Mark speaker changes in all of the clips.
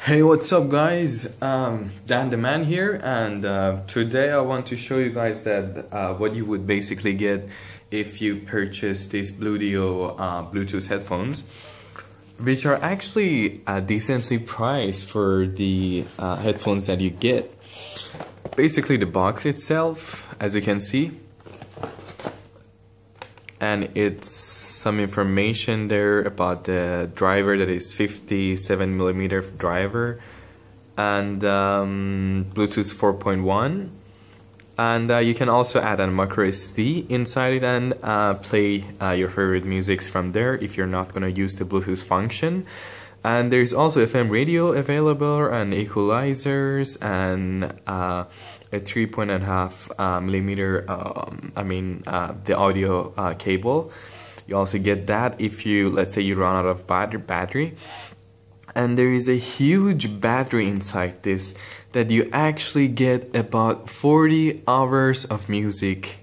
Speaker 1: Hey, what's up, guys? Dan the Man here, and today I want to show you guys that what you would basically get if you purchase these Bluetooth Bluetooth headphones, which are actually decently priced for the headphones that you get. Basically, the box itself, as you can see, and it's some information there about the driver, that is 57mm driver, and Bluetooth 4.1, and you can also add a micro SD inside it and play your favorite musics from there if you're not going to use the Bluetooth function. And there's also FM radio available, and equalizers, and a 3.5mm the audio cable. You also get that if you, let's say, you run out of battery. And there is a huge battery inside this that you actually get about 40 hours of music.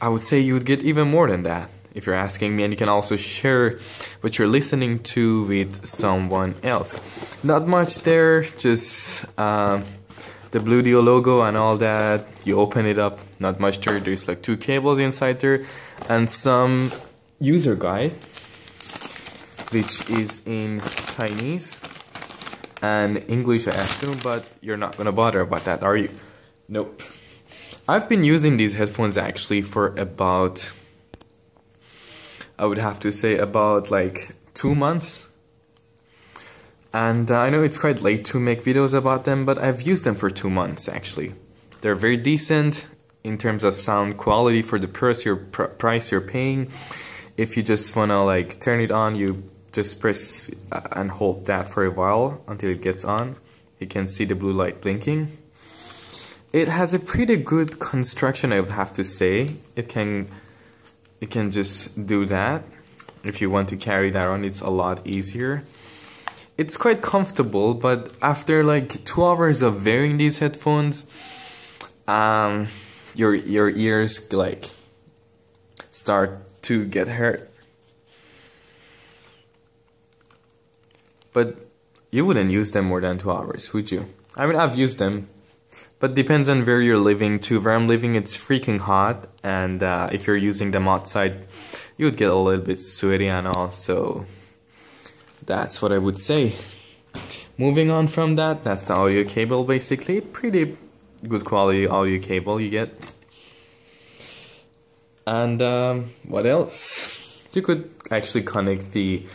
Speaker 1: I would say you would get even more than that if you're asking me, and you can also share what you're listening to with someone else. Not much there, just the Bluetooth logo and all that. You open it up, not much there. There's like 2 cables inside there and some user guide, which is in Chinese and English, I assume, but you're not gonna bother about that, are you? Nope. I've been using these headphones actually for about, I would have to say, about like 2 months. And I know it's quite late to make videos about them, but I've used them for 2 months actually. They're very decent in terms of sound quality for the price you're paying. If you just wanna like turn it on, you just press and hold that for a while until it gets on. You can see the blue light blinking. It has a pretty good construction, I would have to say. You can just do that. If you want to carry that on, it's a lot easier. It's quite comfortable, but after like 2 hours of wearing these headphones, your ears like start to get hurt. But you wouldn't use them more than 2 hours, would you? I mean, I've used them, but depends on where you're living too. Where I'm living, it's freaking hot, and if you're using them outside, you would get a little bit sweaty and all, so that's what I would say. Moving on from that, that's the audio cable basically. Pretty good quality audio cable you get. And what else? You could actually connect the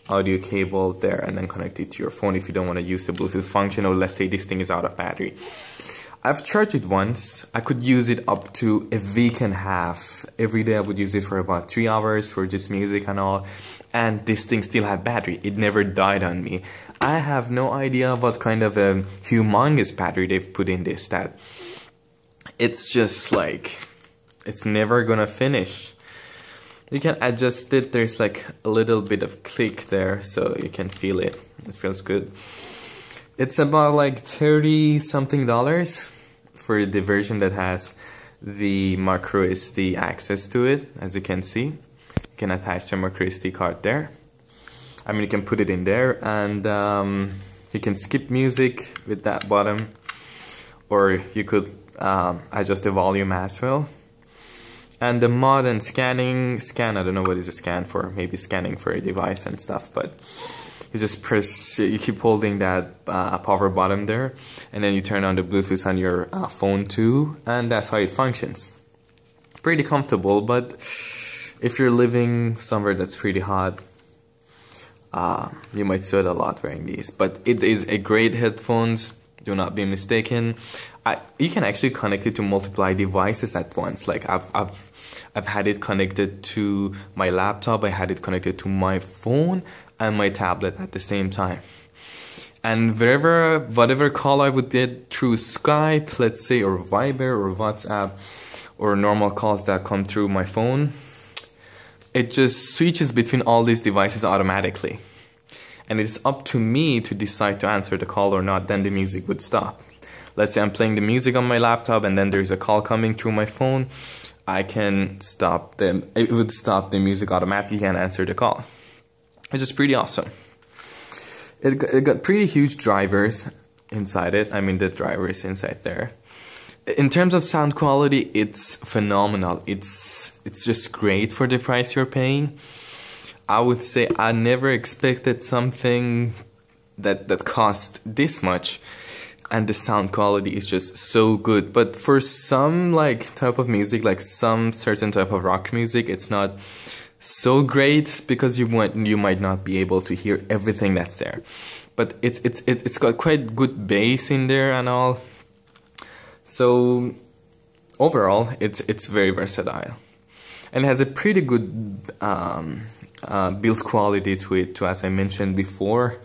Speaker 1: audio cable there and then connect it to your phone if you don't want to use the Bluetooth function, or let's say this thing is out of battery. I've charged it once. I could use it up to a week and a half. Every day I would use it for about 3 hours for just music and all, and this thing still had battery. It never died on me. I have no idea what kind of a humongous battery they've put in this, that it's just like, it's never gonna finish. You can adjust it. There's like a little bit of click there, so you can feel it. It feels good. It's about like $30 something for the version that has the micro SD access to it. As you can see, you can attach a micro SD card there. I mean, you can put it in there, and you can skip music with that button, or you could adjust the volume as well. And the mod and scan, I don't know what is a scan for, maybe scanning for a device and stuff, but you just press, you keep holding that power button there, and then you turn on the Bluetooth on your phone too, and that's how it functions. Pretty comfortable, but if you're living somewhere that's pretty hot, you might sweat a lot wearing these. But it is a great headphones, do not be mistaken. You can actually connect it to multiple devices at once. Like I've had it connected to my laptop, I had it connected to my phone and my tablet at the same time. And whatever call I would get through Skype, let's say, or Viber or WhatsApp, or normal calls that come through my phone, it just switches between all these devices automatically. And it's up to me to decide to answer the call or not, then the music would stop. Let's say I'm playing the music on my laptop and then there's a call coming through my phone, I can stop them. It would stop the music automatically and answer the call, which is pretty awesome. It got pretty huge drivers inside it. I mean, the driver is inside there. In terms of sound quality, it's phenomenal. It's just great for the price you're paying. I would say I never expected something that cost this much, and the sound quality is just so good. But for some like type of music, like some certain type of rock music, it's not so great because you might not be able to hear everything that's there. But it's got quite good bass in there and all. So overall, it's very versatile, and it has a pretty good build quality to it too. As I mentioned before,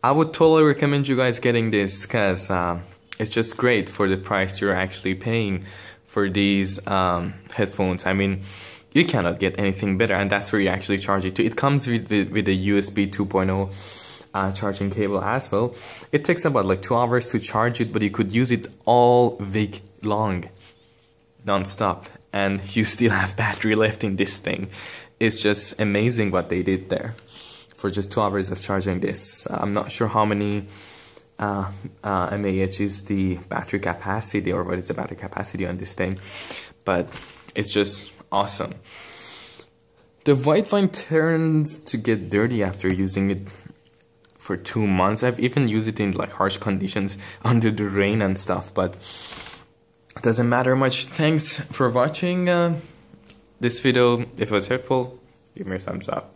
Speaker 1: I would totally recommend you guys getting this because it's just great for the price you're actually paying for these headphones. I mean, you cannot get anything better, and that's where you actually charge it to. It comes with a USB 2.0 charging cable as well. It takes about like 2 hours to charge it, but you could use it all week long, non-stop, and you still have battery left in this thing. It's just amazing what they did there for just 2 hours of charging this. I'm not sure how many mAh is the battery capacity, or what is the battery capacity on this thing, but it's just awesome. The white wine tends to get dirty after using it for 2 months. I've even used it in like harsh conditions under the rain and stuff, but it doesn't matter much. Thanks for watching this video. If it was helpful, give me a thumbs up.